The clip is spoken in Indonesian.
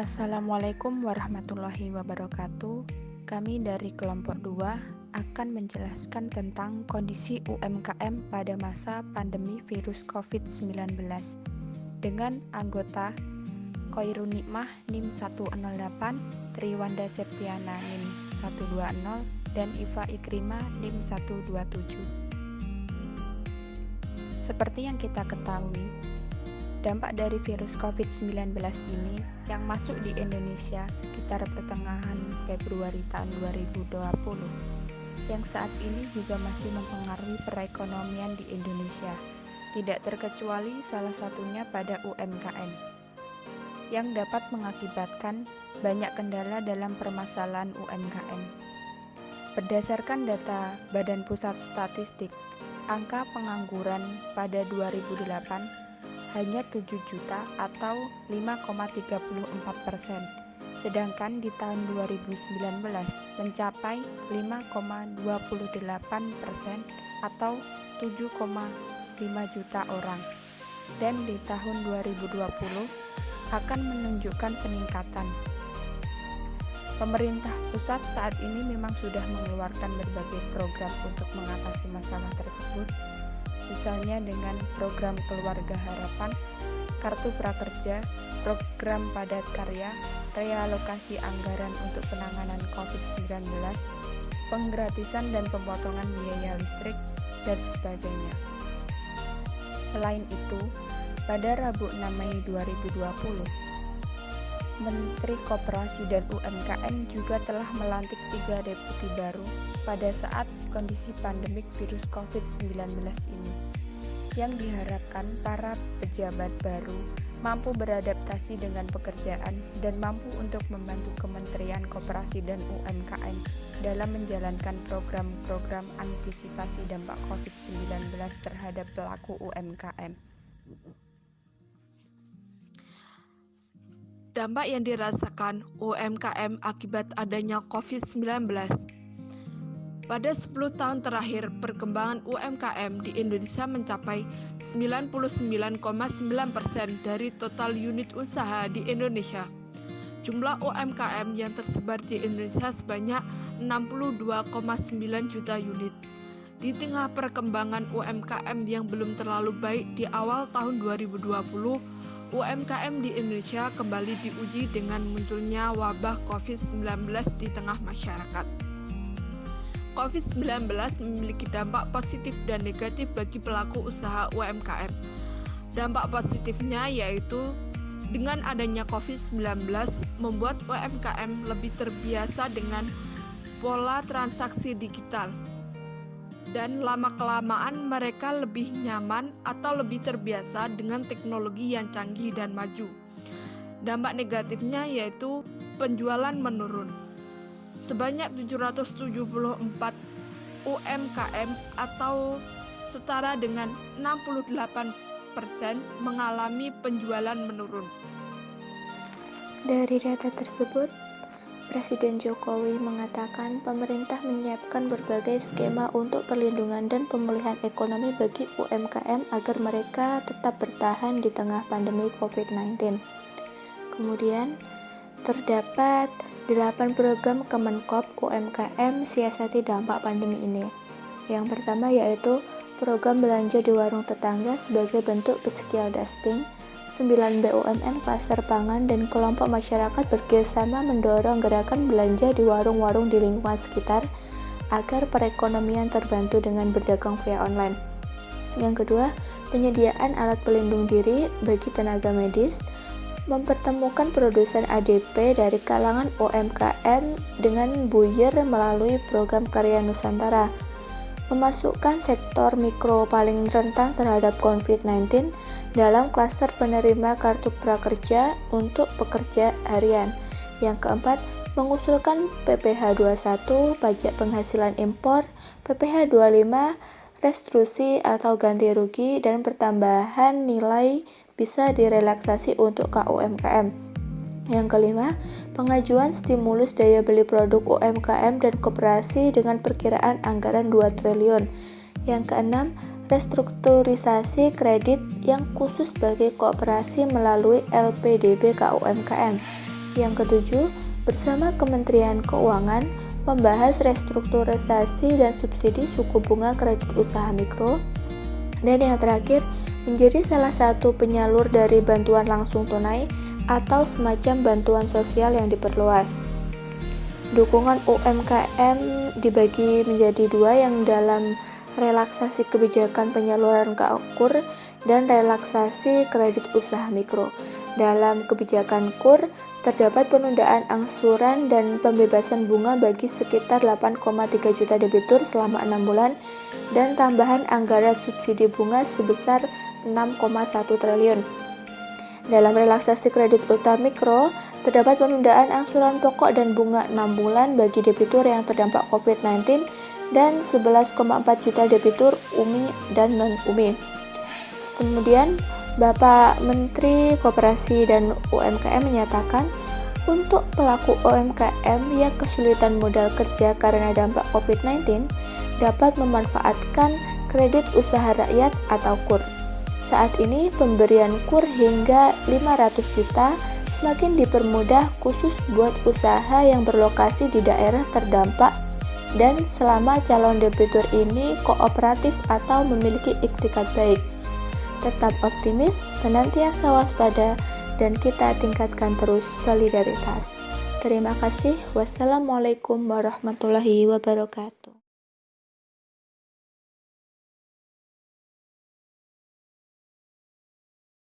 Assalamualaikum warahmatullahi wabarakatuh. Kami dari kelompok 2 akan menjelaskan tentang kondisi UMKM pada masa pandemi virus COVID-19 dengan anggota Khoirun Nikmah NIM 108, Triwanda Septiana NIM 120, dan Iva Ikrimah NIM 127. Seperti yang kita ketahui, dampak dari virus COVID-19 ini yang masuk di Indonesia sekitar pertengahan Februari tahun 2020, yang saat ini juga masih mempengaruhi perekonomian di Indonesia, tidak terkecuali salah satunya pada UMKM, yang dapat mengakibatkan banyak kendala dalam permasalahan UMKM. Berdasarkan data Badan Pusat Statistik, angka pengangguran pada 2008 hanya 7 juta atau 5,34%, sedangkan di tahun 2019 mencapai 5,28% atau 7,5 juta orang, dan di tahun 2020 akan menunjukkan peningkatan. Pemerintah pusat saat ini memang sudah mengeluarkan berbagai program untuk mengatasi masalah tersebut, misalnya dengan program Keluarga Harapan, Kartu Prakerja, program Padat Karya, realokasi anggaran untuk penanganan COVID-19, penggratisan dan pemotongan biaya listrik, dan sebagainya. Selain itu, pada Rabu 6 Mei 2020, Menteri Koperasi dan UMKM juga telah melantik 3 deputi baru pada saat kondisi pandemik virus COVID-19 ini, yang diharapkan para pejabat baru mampu beradaptasi dengan pekerjaan dan mampu untuk membantu Kementerian Koperasi dan UMKM dalam menjalankan program-program antisipasi dampak COVID-19 terhadap pelaku UMKM. Dampak yang dirasakan UMKM akibat adanya COVID-19. Pada 10 tahun terakhir, perkembangan UMKM di Indonesia mencapai 99,9% dari total unit usaha di Indonesia. Jumlah UMKM yang tersebar di Indonesia sebanyak 62,9 juta unit. Di tengah perkembangan UMKM yang belum terlalu baik di awal tahun 2020, UMKM di Indonesia kembali diuji dengan munculnya wabah COVID-19 di tengah masyarakat. COVID-19 memiliki dampak positif dan negatif bagi pelaku usaha UMKM. Dampak positifnya yaitu dengan adanya COVID-19 membuat UMKM lebih terbiasa dengan pola transaksi digital, dan lama-kelamaan mereka lebih nyaman atau lebih terbiasa dengan teknologi yang canggih dan maju. Dampak negatifnya yaitu penjualan menurun. Sebanyak 774 UMKM atau setara dengan 68% mengalami penjualan menurun. Dari data tersebut, Presiden Jokowi mengatakan pemerintah menyiapkan berbagai skema untuk perlindungan dan pemulihan ekonomi bagi UMKM agar mereka tetap bertahan di tengah pandemi COVID-19. Kemudian, terdapat 8 program Kemenkop UMKM siasati dampak pandemi ini. Yang pertama yaitu program belanja di warung tetangga sebagai bentuk physical distancing. 9 BUMN pasar pangan dan kelompok masyarakat bekerjasama mendorong gerakan belanja di warung-warung di lingkungan sekitar agar perekonomian terbantu dengan berdagang via online. Yang kedua, penyediaan alat pelindung diri bagi tenaga medis, mempertemukan produsen ADP dari kalangan UMKM dengan buyer melalui program Karya Nusantara, memasukkan sektor mikro paling rentan terhadap COVID-19 dalam klaster penerima kartu prakerja untuk pekerja harian. Yang keempat, mengusulkan PPh 21, pajak penghasilan impor, PPh 25, restitusi atau ganti rugi, dan pertambahan nilai bisa direlaksasi untuk KUMKM. Yang kelima, pengajuan stimulus daya beli produk UMKM dan koperasi dengan perkiraan anggaran 2 triliun. Yang keenam, restrukturisasi kredit yang khusus bagi koperasi melalui LPDB KUMKM. Yang ketujuh, bersama Kementerian Keuangan membahas restrukturisasi dan subsidi suku bunga kredit usaha mikro. Dan yang terakhir, menjadi salah satu penyalur dari bantuan langsung tunai atau semacam bantuan sosial yang diperluas. Dukungan UMKM dibagi menjadi dua, yang dalam relaksasi kebijakan penyaluran KUR dan relaksasi kredit usaha mikro. Dalam kebijakan KUR, terdapat penundaan angsuran dan pembebasan bunga bagi sekitar 8,3 juta debitur selama 6 bulan dan tambahan anggaran subsidi bunga sebesar 6,1 triliun. Dalam relaksasi kredit usaha mikro, terdapat penundaan angsuran pokok dan bunga 6 bulan bagi debitur yang terdampak COVID-19 dan 11,4 juta debitur UMI dan non-UMI. Kemudian, Bapak Menteri Koperasi dan UMKM menyatakan, untuk pelaku UMKM yang kesulitan modal kerja karena dampak COVID-19 dapat memanfaatkan kredit usaha rakyat atau KUR. Saat ini pemberian KUR hingga 500 juta semakin dipermudah khusus buat usaha yang berlokasi di daerah terdampak dan selama calon debitur ini kooperatif atau memiliki iktikat baik. Tetap optimis, senantiasa waspada, dan kita tingkatkan terus solidaritas. Terima kasih. Wassalamualaikum warahmatullahi wabarakatuh.